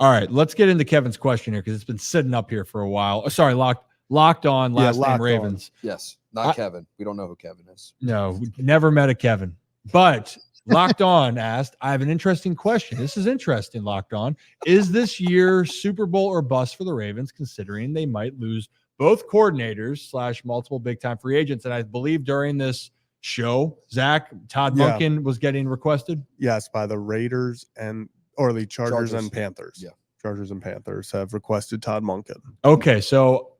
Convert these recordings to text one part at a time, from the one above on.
All right, let's get into Kevin's question here because it's been sitting up here for a while. Oh, sorry, locked on, last name Ravens. Yes, not Kevin. We don't know who Kevin is. No, never met a Kevin. But Locked On asked, I have an interesting question. This is interesting, Locked On. Is this year Super Bowl or bust for the Ravens, considering they might lose both coordinators / multiple big-time free agents? And I believe during this show, Zach, Todd Monken was getting requested? Yes, by the Raiders or the Chargers and Panthers. Yeah, Chargers and Panthers have requested Todd Monken. Okay, so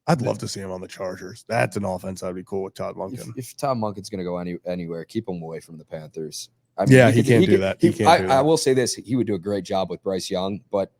I'd love to see him on the Chargers. That's an offense I'd be cool with Todd Monken. If Todd Monken's going to go anywhere, keep him away from the Panthers. I mean, he can't do that. I will say this: he would do a great job with Bryce Young, but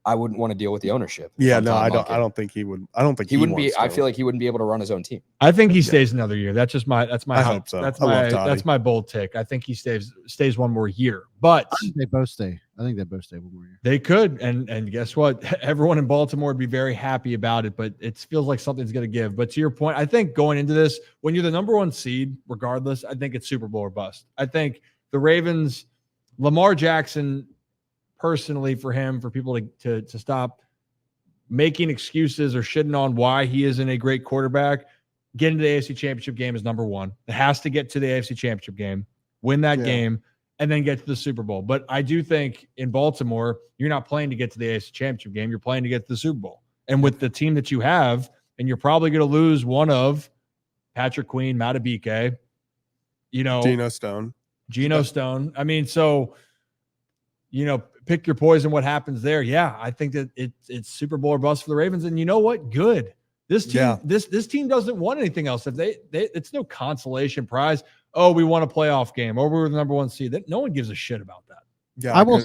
I wouldn't want to deal with the ownership. Yeah, no, I don't think he would. I don't think he wouldn't be. I feel like he wouldn't be able to run his own team. I think he stays another year. That's my. I hope so. That's my bold take. I think he stays one more year. But I think they both stay. I think they both stay one more year. They could, and guess what? Everyone in Baltimore would be very happy about it. But it feels like something's going to give. But to your point, I think going into this, when you're the number one seed, regardless, I think it's Super Bowl or bust. I think the Ravens, Lamar Jackson, personally, for people to stop making excuses or shitting on why he isn't a great quarterback, getting to the AFC Championship game is number one. It has to get to the AFC Championship game, win that game, and then get to the Super Bowl. But I do think in Baltimore, you're not playing to get to the AFC Championship game. You're playing to get to the Super Bowl. And with the team that you have, and you're probably going to lose one of Patrick Queen, Matabike, Geno Stone. I mean, so, pick your poison, what happens there. Yeah, I think that it's Super Bowl or bust for the Ravens. And you know what? Good. This team, this team doesn't want anything else. If it's no consolation prize. Oh, we won a playoff game, or we were the number one seed. No one gives a shit about that. Yeah, I will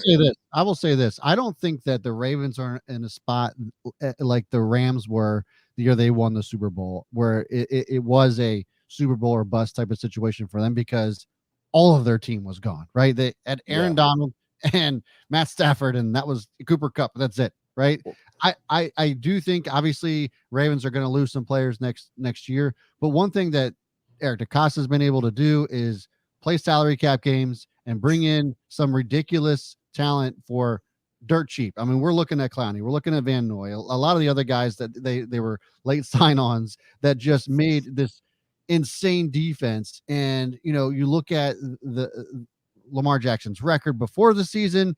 say this. I don't think that the Ravens are in a spot like the Rams were the year they won the Super Bowl, where it was a Super Bowl or bust type of situation for them because all of their team was gone, right? They had Aaron Donald and Matt Stafford, and that was Cooper Kupp. That's it, right? I do think obviously Ravens are going to lose some players next year, but one thing that Eric DeCosta has been able to do is play salary cap games and bring in some ridiculous talent for dirt cheap. I mean, we're looking at Clowney, we're looking at Van Noy, a lot of the other guys that they were late sign-ons that just made this insane defense. And you look at the Lamar Jackson's record before the season,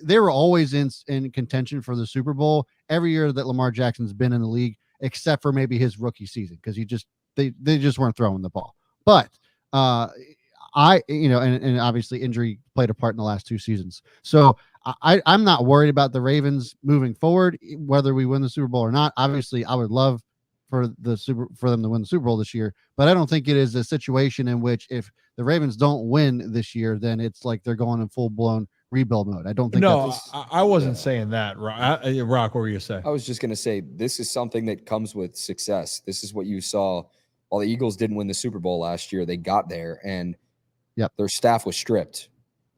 they were always in contention for the Super Bowl every year that Lamar Jackson's been in the league, except for maybe his rookie season, because they just weren't throwing the ball. But and obviously injury played a part in the last two seasons. So I'm not worried about the Ravens moving forward, whether we win the Super Bowl or not. Obviously, I would love for them to win the Super Bowl this year, but I don't think it is a situation in which if the Ravens don't win this year, then it's like they're going in full blown rebuild mode. I don't think. No, I wasn't saying that. Rock, what were you saying? I was just going to say this is something that comes with success. This is what you saw. While the Eagles didn't win the Super Bowl last year, they got there and their staff was stripped.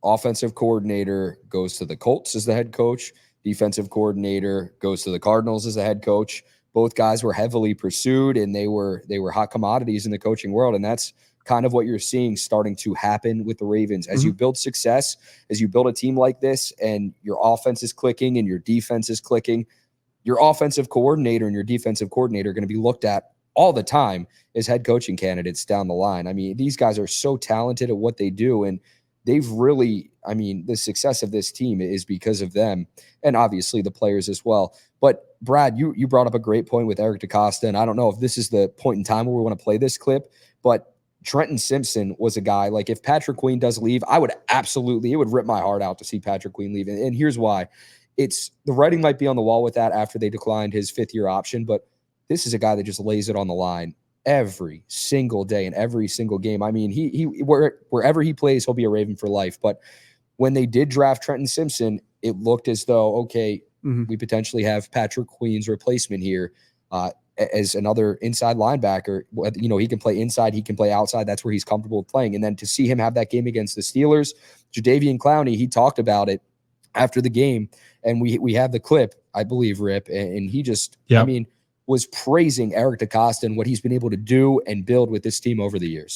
Offensive coordinator goes to the Colts as the head coach. Defensive coordinator goes to the Cardinals as the head coach. Both guys were heavily pursued, and they were hot commodities in the coaching world. And that's kind of what you're seeing starting to happen with the Ravens. As you build success, as you build a team like this, and your offense is clicking and your defense is clicking, your offensive coordinator and your defensive coordinator are going to be looked at all the time as head coaching candidates down the line. I mean, these guys are so talented at what they do, and they've really, the success of this team is because of them, and obviously the players as well. But Brad, you brought up a great point with Eric DeCosta, and I don't know if this is the point in time where we want to play this clip, but Trenton Simpson was a guy, like if Patrick Queen does leave, it would rip my heart out to see Patrick Queen leave. And here's why. It's the writing might be on the wall with that after they declined his fifth-year option, but this is a guy that just lays it on the line every single day in every single game. I mean, he wherever he plays, he'll be a Raven for life. But when they did draft Trenton Simpson, it looked as though, okay, we potentially have Patrick Queen's replacement here as another inside linebacker. He can play inside, he can play outside. That's where he's comfortable playing. And then to see him have that game against the Steelers, Jadeveon Clowney, he talked about it after the game, and we have the clip, I believe, Rip, and he just, was praising Eric DeCosta and what he's been able to do and build with this team over the years.